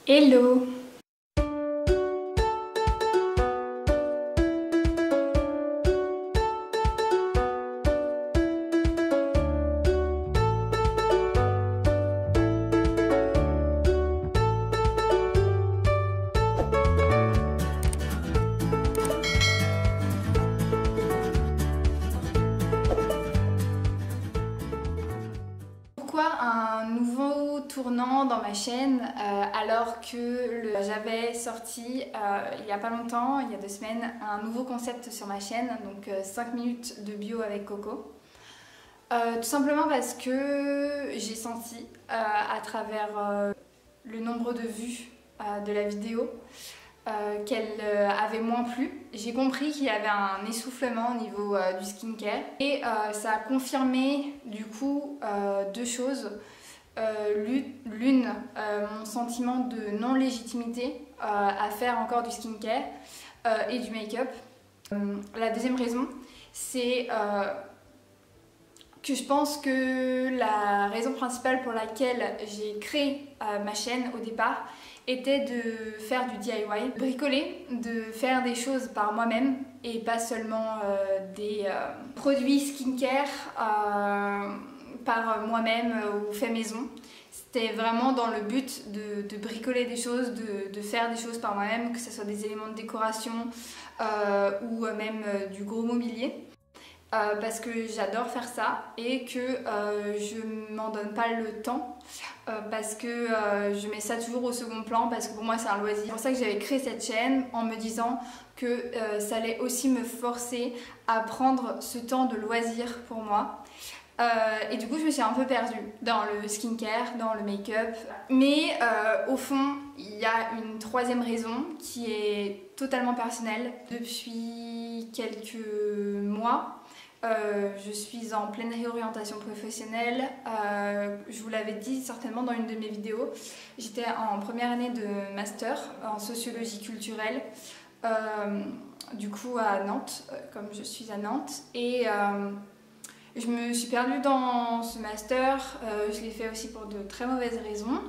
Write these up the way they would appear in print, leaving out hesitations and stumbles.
Hello! Pourquoi un nouveau tournant dans ma chaîne alors que j'avais sorti il n'y a pas longtemps, il y a 2 semaines, un nouveau concept sur ma chaîne, donc 5 minutes de bio avec Coco. Tout simplement parce que j'ai senti à travers le nombre de vues de la vidéo qu'elle avait moins plu. J'ai compris qu'il y avait un essoufflement au niveau du skincare et ça a confirmé du coup 2 choses. L'une, mon sentiment de non-légitimité à faire encore du skincare et du make-up. La deuxième raison, c'est que je pense que la raison principale pour laquelle j'ai créé ma chaîne au départ était de faire du DIY, bricoler, de faire des choses par moi-même et pas seulement des produits skincare par moi-même ou fait maison. C'était vraiment dans le but de bricoler des choses, de faire des choses par moi-même, que ce soit des éléments de décoration ou même du gros mobilier. Parce que j'adore faire ça et que je m'en donne pas le temps parce que je mets ça toujours au second plan parce que pour moi c'est un loisir. C'est pour ça que j'avais créé cette chaîne en me disant que ça allait aussi me forcer à prendre ce temps de loisir pour moi. Et du coup je me suis un peu perdue dans le skincare, dans le make-up. Mais au fond il y a une troisième raison qui est totalement personnelle. Depuis quelques mois, je suis en pleine réorientation professionnelle. Je vous l'avais dit certainement dans une de mes vidéos. J'étais en première année de master en sociologie culturelle, du coup à Nantes, comme je suis à Nantes. Et je me suis perdue dans ce master. Je l'ai fait aussi pour de très mauvaises raisons.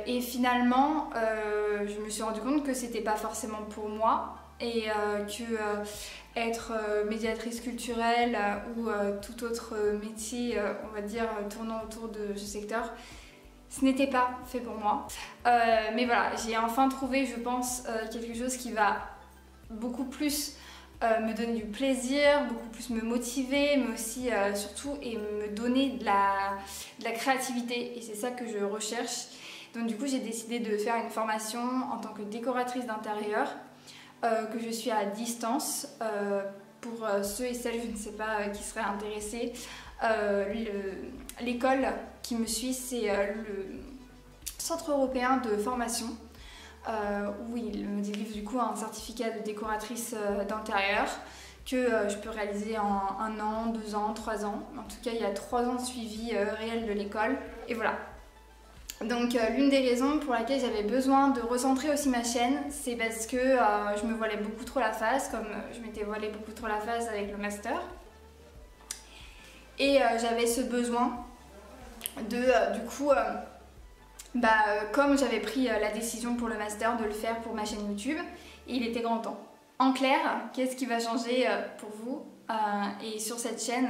Et finalement, je me suis rendu compte que c'était pas forcément pour moi et que être médiatrice culturelle ou tout autre métier, on va dire, tournant autour de ce secteur, ce n'était pas fait pour moi. Mais voilà, j'ai enfin trouvé, je pense, quelque chose qui va beaucoup plus me donner du plaisir, beaucoup plus me motiver, mais aussi surtout et me donner de la créativité, et c'est ça que je recherche. Donc du coup j'ai décidé de faire une formation en tant que décoratrice d'intérieur que je suis à distance. Pour ceux et celles, je ne sais pas, qui seraient intéressés, l'école qui me suit, c'est le Centre européen de formation, où il me délivre du coup un certificat de décoratrice d'intérieur que je peux réaliser en 1 an, 2 ans, 3 ans. En tout cas, il y a 3 ans de suivi réel de l'école. Et voilà. Donc l'une des raisons pour laquelle j'avais besoin de recentrer aussi ma chaîne, c'est parce que je me voilais beaucoup trop la face, comme je m'étais voilée beaucoup trop la face avec le master. Et j'avais ce besoin de, du coup, comme j'avais pris la décision pour le master de le faire pour ma chaîne YouTube, il était grand temps. En clair, qu'est-ce qui va changer pour vous et sur cette chaîne?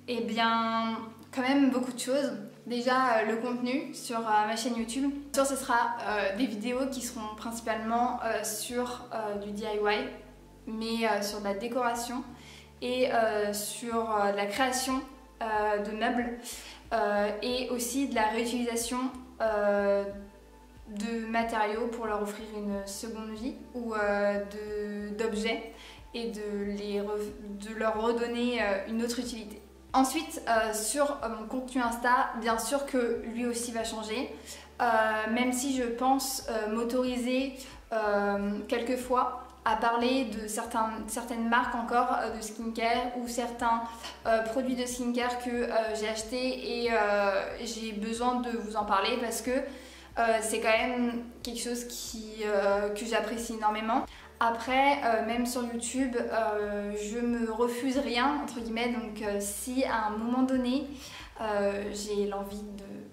Eh bien, quand même beaucoup de choses. Déjà, le contenu sur ma chaîne YouTube. Ce sera des vidéos qui seront principalement sur du DIY, mais sur de la décoration et sur la création de meubles et aussi de la réutilisation de matériaux pour leur offrir une seconde vie ou d'objets et de leur redonner une autre utilité. Ensuite, sur mon contenu Insta, bien sûr que lui aussi va changer, même si je pense m'autoriser quelquefois à parler de certaines marques encore de skincare ou certains produits de skincare que j'ai achetés et j'ai besoin de vous en parler parce que c'est quand même quelque chose que j'apprécie énormément. Après, même sur YouTube, je me refuse rien, entre guillemets, donc si à un moment donné, j'ai l'envie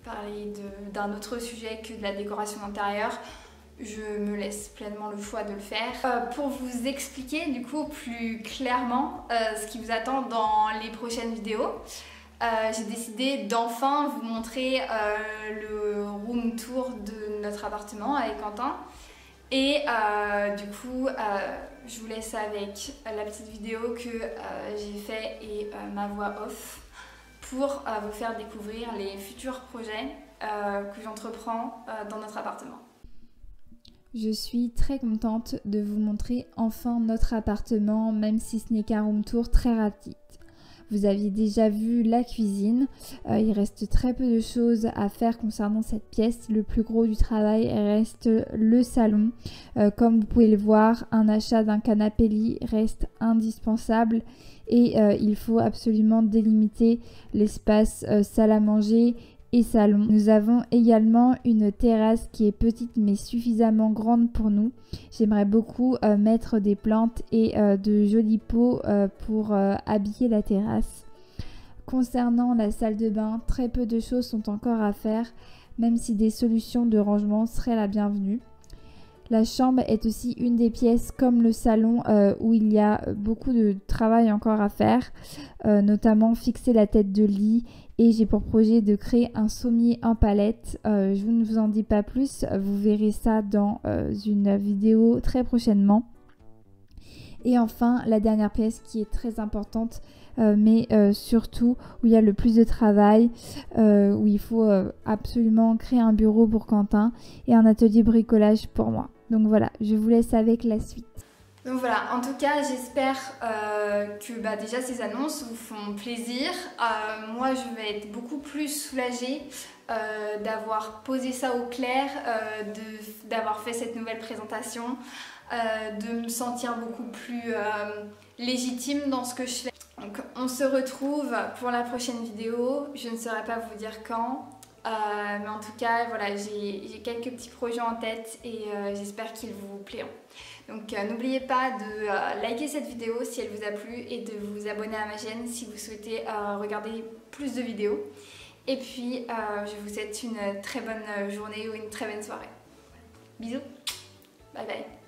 parler d'un autre sujet que de la décoration d'intérieur, je me laisse pleinement le choix de le faire. Pour vous expliquer du coup plus clairement ce qui vous attend dans les prochaines vidéos, j'ai décidé d'enfin vous montrer le room tour de notre appartement avec Quentin. Et du coup, je vous laisse avec la petite vidéo que j'ai fait et ma voix off pour vous faire découvrir les futurs projets que j'entreprends dans notre appartement. Je suis très contente de vous montrer enfin notre appartement, même si ce n'est qu'un room tour très rapide. Vous aviez déjà vu la cuisine, il reste très peu de choses à faire concernant cette pièce. Le plus gros du travail reste le salon. Comme vous pouvez le voir, un achat d'un canapé lit reste indispensable et il faut absolument délimiter l'espace salle à manger et salon. Nous avons également une terrasse qui est petite mais suffisamment grande pour nous. J'aimerais beaucoup mettre des plantes et de jolis pots pour habiller la terrasse. Concernant la salle de bain, très peu de choses sont encore à faire, même si des solutions de rangement seraient la bienvenue. La chambre est aussi une des pièces comme le salon où il y a beaucoup de travail encore à faire, notamment fixer la tête de lit, et j'ai pour projet de créer un sommier en palette. Je ne vous en dis pas plus, vous verrez ça dans une vidéo très prochainement. Et enfin, la dernière pièce qui est très importante, mais surtout où il y a le plus de travail, où il faut absolument créer un bureau pour Quentin et un atelier bricolage pour moi. Donc voilà, je vous laisse avec la suite. Donc voilà, en tout cas j'espère que déjà ces annonces vous font plaisir. Moi je vais être beaucoup plus soulagée d'avoir posé ça au clair, d'avoir fait cette nouvelle présentation, de me sentir beaucoup plus légitime dans ce que je fais. Donc on se retrouve pour la prochaine vidéo, je ne saurais pas vous dire quand. Mais en tout cas, voilà, j'ai quelques petits projets en tête et j'espère qu'ils vous plairont. Donc n'oubliez pas de liker cette vidéo si elle vous a plu et de vous abonner à ma chaîne si vous souhaitez regarder plus de vidéos. Et puis, je vous souhaite une très bonne journée ou une très bonne soirée. Bisous, bye bye.